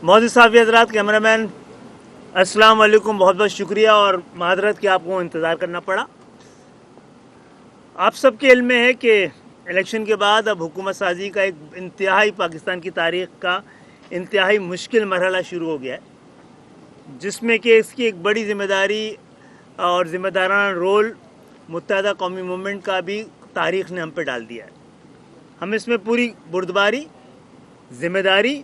मोदी साहब हजरात, camera man, अस्सलाम वालेकुम। बहुत बहुत शुक्रिया और मादरत कि आपको इंतज़ार करना पड़ा। आप सबके इल्म में है कि इलेक्शन के बाद अब हुकूमत साजी का एक इंतहाई पाकिस्तान की तारीख़ का इंतहाई मुश्किल मरहला शुरू हो गया है, जिसमें कि इसकी एक बड़ी ज़िम्मेदारी और ज़िम्मेदाराना रोल मुत्तहदा कौमी मूवमेंट का भी तारीख़ ने हम पे डाल दिया है। हम इसमें पूरी बुर्दबारी, ज़िम्मेदारी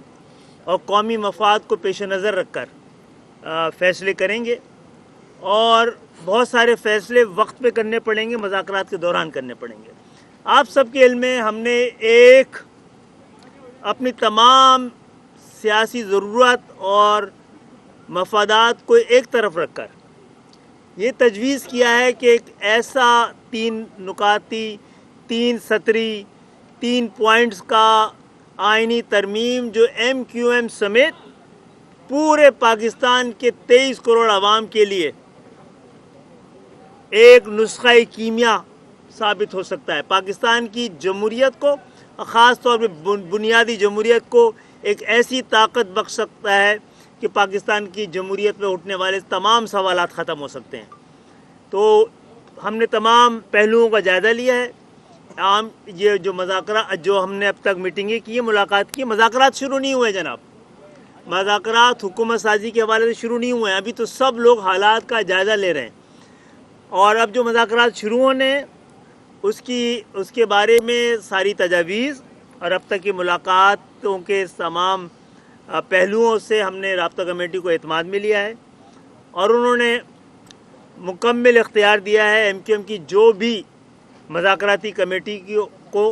और कौमी मफाद को पेश नज़र रख कर फ़ैसले करेंगे और बहुत सारे फ़ैसले वक्त पे करने पड़ेंगे, मुज़ाकरात के दौरान करने पड़ेंगे। आप सबके इल्म में हमने एक अपनी तमाम सियासी ज़रूरत और मफादात को एक तरफ रख कर ये तजवीज़ किया है कि एक ऐसा 3 नुकाती, 3 सतरी, 3 पॉइंट्स का आइनी तरमीम जो MQM समेत पूरे पाकिस्तान के 23 करोड़ आवाम के लिए एक नुस्ख़ा कीमिया साबित हो सकता है। पाकिस्तान की जमहूरियत को, ख़ास तौर पे बुनियादी जमहूरियत को एक ऐसी ताकत बख्श सकता है कि पाकिस्तान की जमहूरियत में उठने वाले तमाम सवालात ख़त्म हो सकते हैं। तो हमने तमाम पहलुओं का जायज़ा लिया है। ये जो मुज़ाकरा जो हमने अब तक मीटिंगें की, मुलाकात की, मुज़ाकरात शुरू नहीं हुए जनाब। मुज़ाकरात हुकूमत साजी के हवाले से शुरू नहीं हुए हैं। अभी तो सब लोग हालात का जायज़ा ले रहे हैं और अब जो मुज़ाकरात शुरू होने उसके बारे में सारी तजावीज़ और अब तक की मुलाकातों के तमाम पहलुओं से हमने राब्ता कमेटी को एतमाद में लिया है और उन्होंने मुकम्मल इख्तियार दिया है MQM की जो भी मुज़ाकराती कमेटी को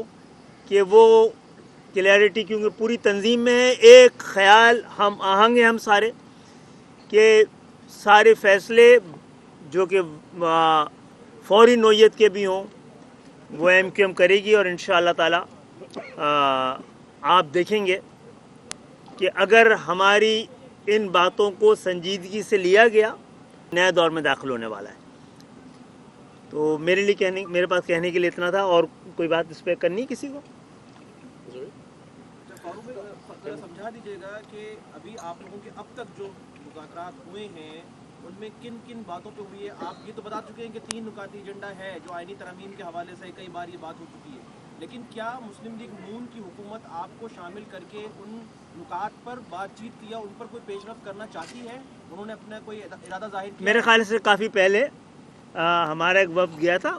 कि वो क्लैरिटी, क्योंकि पूरी तंजीम में है, एक ख्याल हम आहंग हैं हम सारे कि सारे फ़ैसले जो कि फौरी नोयत के भी हों वो MQM करेगी और इंशाअल्लाह ताला आप देखेंगे कि अगर हमारी इन बातों को संजीदगी से लिया गया, नए दौर में दाखिल होने वाला है। तो मेरे पास कहने के लिए इतना था। और कोई बात इस पर करनी किसी को? समझा दीजिएगा कि अभी आप लोगों के अब तक जो मुज़ाकरात हुए हैं उनमें किन किन बातों पे हुई है। आप ये तो बता चुके हैं कि 3 नुकाती एजेंडा है जो आईनी तरमीम के हवाले से कई बार ये बात हो चुकी है, लेकिन क्या मुस्लिम लीग नून की हुकूमत आपको शामिल करके उन नुकात पर बातचीत किया, उन पर कोई पेशरफ करना चाहती है? उन्होंने अपना कोई इरादा जाहिर किया? मेरे ख्याल से काफ़ी पहले हमारा एक वफ़द गया था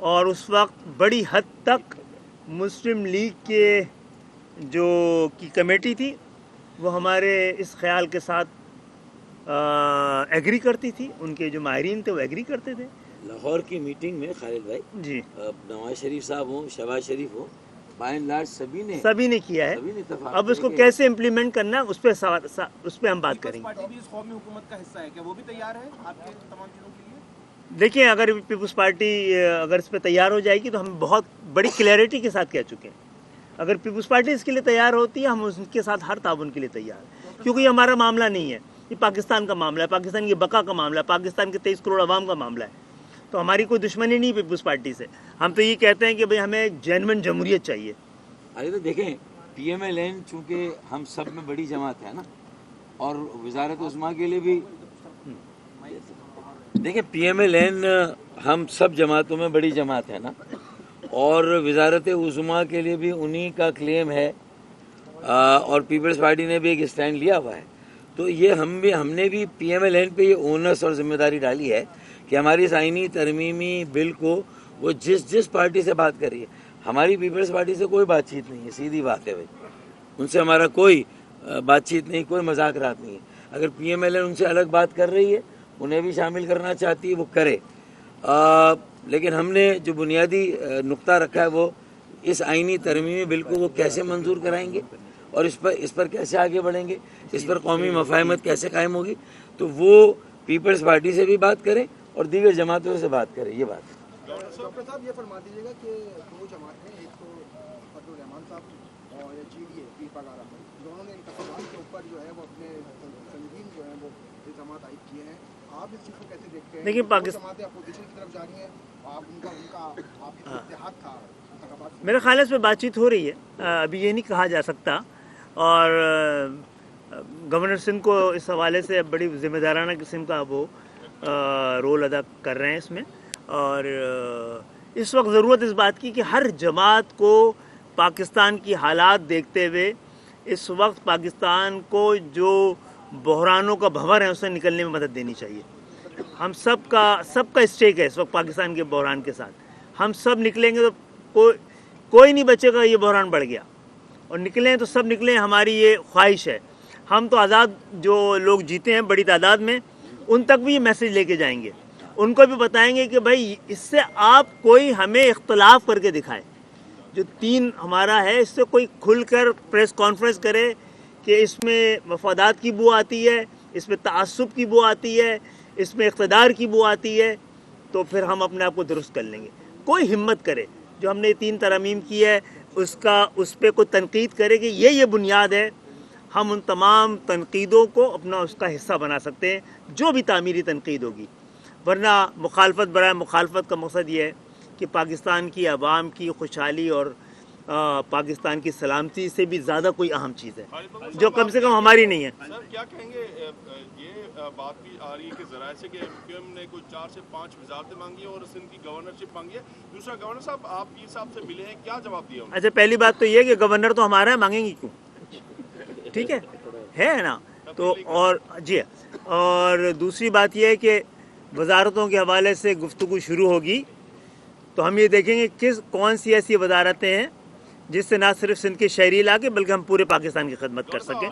और उस वक्त बड़ी हद तक मुस्लिम लीग के जो की कमेटी थी वो हमारे इस ख्याल के साथ एग्री करती थी। उनके जो माहिरीन थे वो एग्री करते थे। लाहौर की मीटिंग में खालिद भाई जी, नवाज शरीफ साहब हो, शहबाज शरीफ हो, बाय एंड लार्ज सभी ने किया है। अब उसको कैसे इम्प्लीमेंट करना है उस पर हम बात करेंगे। पार्टी भी इस कौमी हुकूमत का हिस्सा है, क्या वो भी तैयार है आपके तमाम चीज़ों के लिए? देखिए, अगर पीपल्स पार्टी अगर इस पर तैयार हो जाएगी तो हम बहुत बड़ी क्लैरिटी के साथ कह चुके हैं। अगर पीपल्स पार्टी इसके लिए तैयार होती है, हम उसके साथ हर ताउन के लिए तैयार हैं, क्योंकि ये हमारा मामला नहीं है, ये पाकिस्तान का मामला है, पाकिस्तान की बका का मामला है, पाकिस्तान के 23 करोड़ आवाम का मामला है। तो हमारी कोई दुश्मनी नहीं पीपल्स पार्टी से। हम तो ये कहते हैं कि भाई हमें जेन्युइन जमहूरियत चाहिए। अरे तो देखें, PMLN चूँकि हम सब में बड़ी जमात है ना, और वजारत उस्मा के लिए भी देखें, PMLN हम सब जमातों में बड़ी जमात है ना, और वजारत उस्मा के लिए भी उन्हीं का क्लेम है और पीपल्स पार्टी ने भी एक स्टैंड लिया हुआ है। तो ये हमने भी PMLN पे ये ओनस और जिम्मेदारी डाली है कि हमारी इस आईनी तरमीमी बिल को वो जिस पार्टी से बात कर रही है, हमारी पीपल्स पार्टी से कोई बातचीत नहीं है, सीधी बात है भाई, उनसे हमारा कोई बातचीत नहीं, कोई मजाकरात नहीं है। अगर PMLN उनसे अलग बात कर रही है, उन्हें भी शामिल करना चाहती है, वो करे। लेकिन हमने जो बुनियादी नुक्ता रखा है वो इस आईनी तरमीमी बिल को वो कैसे मंजूर कराएंगे और इस पर कैसे आगे बढ़ेंगे, इस पर कौमी मफाहमत कैसे कायम होगी, तो वो पीपल्स पार्टी से भी बात करें और दीगर जमातों से बात करें। ये बात है। डॉक्टर साहब, ये फरमा दीजिएगा कि 2 जमातें, एक तो फजलुर रहमान साहब और GDA पीर पगारा, दोनों ने इंतखाबात के ऊपर जो है वो अपने संगीन जो है वो इल्ज़ामात आयद किए हैं। आप इस चीज़ को कैसे देखते हैं? देखिए, जमातें अपोजिशन की तरफ जा रही हैं, आप इत्तेहाद था। मेरे ख्याल से बातचीत हो रही है, अभी ये नहीं कहा जा सकता। और गवर्नर सिंध को इस हवाले से बड़ी ज़िम्मेदाराना किस्म का वो रोल अदा कर रहे हैं इसमें। और इस वक्त ज़रूरत इस बात की कि हर जमात को पाकिस्तान की हालात देखते हुए इस वक्त पाकिस्तान को जो बहरानों का भंवर है उससे निकलने में मदद देनी चाहिए। हम सबका स्टेक है इस वक्त पाकिस्तान के बहरान के साथ। हम सब निकलेंगे तो कोई नहीं बचेगा ये बहरान बढ़ गया, और निकलें तो सब निकलें, हमारी ये ख्वाहिश है। हम तो आज़ाद जो लोग जीते हैं बड़ी तादाद में, उन तक भी ये मैसेज लेके जाएंगे, उनको भी बताएंगे कि भाई इससे आप कोई हमें इख्तलाफ करके दिखाए। जो 3 हमारा है इससे कोई खुलकर प्रेस कॉन्फ्रेंस करे कि इसमें मफादात की बू आती है, इसमें तआस्सुब की बू आती है, इसमें इक़्तिदार की बू आती है, तो फिर हम अपने आप को दुरुस्त कर लेंगे। कोई हिम्मत करे जो हमने 3 तरमीम की है उस पर कोई तनकीद करे कि ये बुनियाद है, हम उन तमाम तनकीदों को अपना उसका हिस्सा बना सकते हैं, जो भी तामीरी तनकीद होगी। वरना मुखालफत बराए मुखालफत का मकसद ये है कि पाकिस्तान की आवाम की खुशहाली और पाकिस्तान की सलामती से भी ज़्यादा कोई अहम चीज़ है जो कम से कम हमारी नहीं है। सर क्या कहेंगे, ये बात भी आ रही है कि ज़राए से कि एमक्यूएम ने कोई 4 से 5 वजारतें मांगी है और सिंध की गवर्नरशिप मांगी है। दूसरा, गवर्नर साहब आप पीर साहब से मिले हैं, क्या जवाब दिया उन्होंने? अच्छा, पहली बात तो ये है कि गवर्नर तो हमारा है, मांगेंगे क्यों? ठीक है ना? तो और जी, और दूसरी बात यह है कि वजारतों के हवाले से गुफ्तगू शुरू होगी तो हम ये देखेंगे कौन सी ऐसी वजारतें हैं जिससे ना सिर्फ सिंध के शहरी इलाके बल्कि हम पूरे पाकिस्तान की खिदमत कर सकें।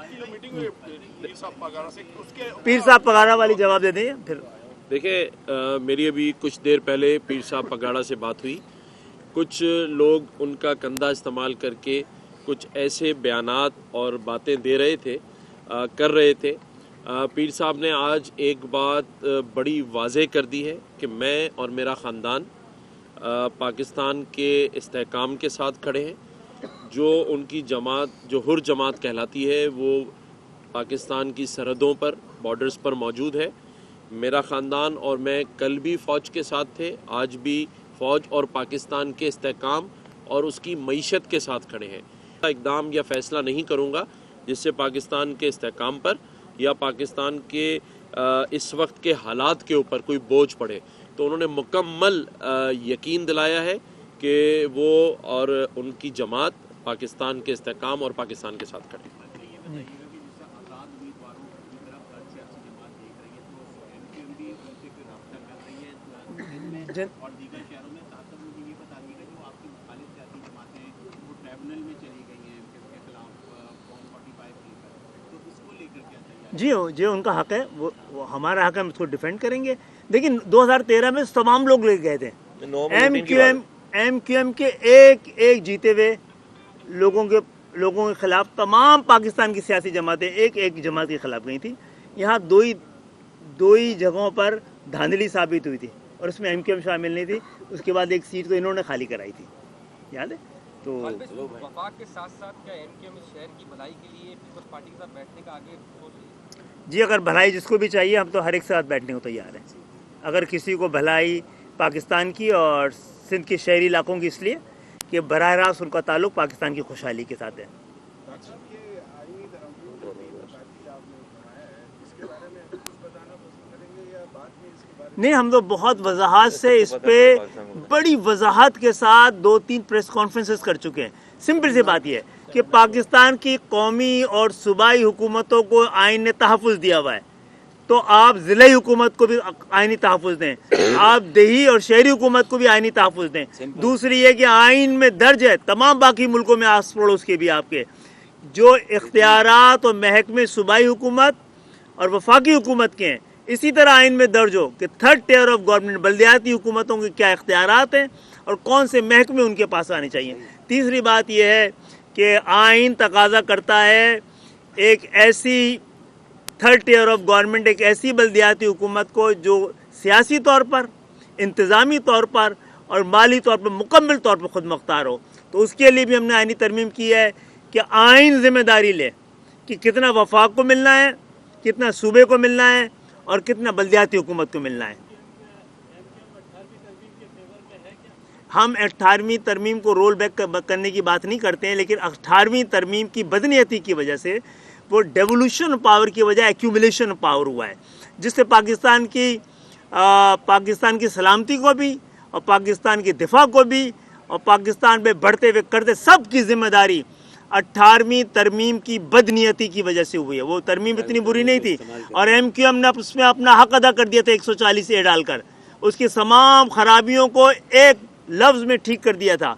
पीर साहब पगारा वाली जवाब दे दें फिर। देखिए, मेरी अभी कुछ देर पहले पीर साहब पगाड़ा से बात हुई। कुछ लोग उनका कंधा इस्तेमाल करके कुछ ऐसे बयानात और बातें दे रहे थे, कर रहे थे। पीर साहब ने आज एक बात बड़ी वाज़ेह कर दी है कि मैं और मेरा ख़ानदान पाकिस्तान के इस्तेहकाम के साथ खड़े हैं। जो उनकी जमात, जो हुर जमात कहलाती है, वो पाकिस्तान की सरहदों पर, बॉर्डर्स पर मौजूद है। मेरा ख़ानदान और मैं कल भी फ़ौज के साथ थे, आज भी फ़ौज और पाकिस्तान के इस्तेहकाम और उसकी मईशत के साथ खड़े हैं। इक़दाम या फ़ैसला नहीं करूँगा जिससे पाकिस्तान के इस्तेहकाम पर या पाकिस्तान के इस वक्त के हालात के ऊपर कोई बोझ पड़े। तो उन्होंने मुकम्मल यकीन दिलाया है कि वो और उनकी जमात पाकिस्तान के इस्तेहकाम और पाकिस्तान के साथ खड़े। जी उनका हक है, वो हमारा हक है, हम उसको डिफेंड करेंगे। लेकिन 2013 में तमाम लोग ले गए थे। एमक्यूएम के एक जीते हुए लोगों के खिलाफ तमाम पाकिस्तान की सियासी जमातें एक जमात के खिलाफ गई थी। यहाँ दो ही जगहों पर धांधली साबित हुई थी और उसमें एमक्यूएम शामिल नहीं थी। उसके बाद एक सीट तो इन्होंने खाली कराई थी, याद है? तो वफाक के साथ साथ क्या एमक्यूएम इस शहर की भलाई के लिए पीपल्स पार्टी के साथ बैठने का आगे सोच रही है? जी, अगर भलाई जिसको भी चाहिए हम तो हर एक साथ बैठने को तैयार हैं। अगर किसी को भलाई पाकिस्तान की और सिंध के शहरी इलाकों की इसलिए कि बराह रास्त उनका ताल्लुक पाकिस्तान की खुशहाली के साथ है। नहीं, हम तो बहुत वजाहत से इस पे बड़ी वजाहत के साथ 2-3 प्रेस कॉन्फ्रेंसेस कर चुके हैं। सिंपल सी बात यह है कि पाकिस्तान की कौमी और सूबाई हुकूमतों को आइन ने तहफ़्फ़ुज़ दिया हुआ है, तो आप ज़िले हुकूमत को भी आइनी तहफ़्फ़ुज़ दें, आप देही और शहरी हुकूमत को भी आइनी तहफ़्फ़ुज़ दें। दूसरी ये कि आइन में दर्ज है तमाम बाकी मुल्कों में आस पड़ोस के भी आपके जो इख्तियारात और महकमे सूबाई हुकूमत और वफाकी हुकूमत के हैं, इसी तरह आइन में दर्ज हो कि 3rd टियर ऑफ गवर्नमेंट बल्दियाती हुकूमतों के क्या इख्तियारात हैं और कौन से महकमे उनके पास आने चाहिए। तीसरी बात यह है कि आइन तकाजा करता है एक ऐसी 3rd टियर ऑफ गवर्नमेंट, एक ऐसी बल्दियाती हुकूमत को जो सियासी तौर पर, इंतज़ामी तौर पर और माली तौर पर मुकम्मल तौर पर खुद मुख्तार हो। तो उसके लिए भी हमने आइनी तरमीम की है कि आइन जिम्मेदारी ले कि कितना वफाक को मिलना है, कितना सूबे को मिलना है और कितना बल्दियाती हुकूमत को मिलना है। हम 18वीं तरमीम को रोल बैक करने की बात नहीं करते हैं, लेकिन 18वीं तरमीम की बदनीयती की वजह से वो डेवोल्यूशन पावर की बजाय एक्यूमुलेशन पावर हुआ है, जिससे पाकिस्तान की सलामती को भी और पाकिस्तान की दिफा को भी और पाकिस्तान में बढ़ते हुए करते सब की जिम्मेदारी 18वीं तरमीम की बदनीयती की वजह से हुई है। वो तरमीम इतनी बुरी नहीं थी और MQM ने उसमें अपना हक अदा कर दिया था 140 ए डालकर, उसकी तमाम खराबियों को एक लफ्ज़ में ठीक कर दिया था।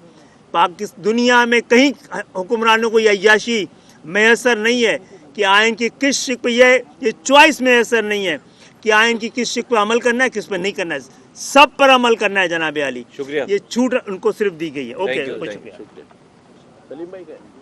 दुनिया में कहीं हुक्मरानों को यह अय्याशी मैसर नहीं है कि आइन की किस शिक पे ये चॉइस मैसर नहीं है कि आइन की किस शिक पे अमल करना है, किस पे नहीं करना है, सब पर अमल करना है जनाब आली। शुक्रिया। ये छूट उनको सिर्फ दी गई है। ओके, Thank you, बहुत thank you, शुक्रिया। सलीम भाई का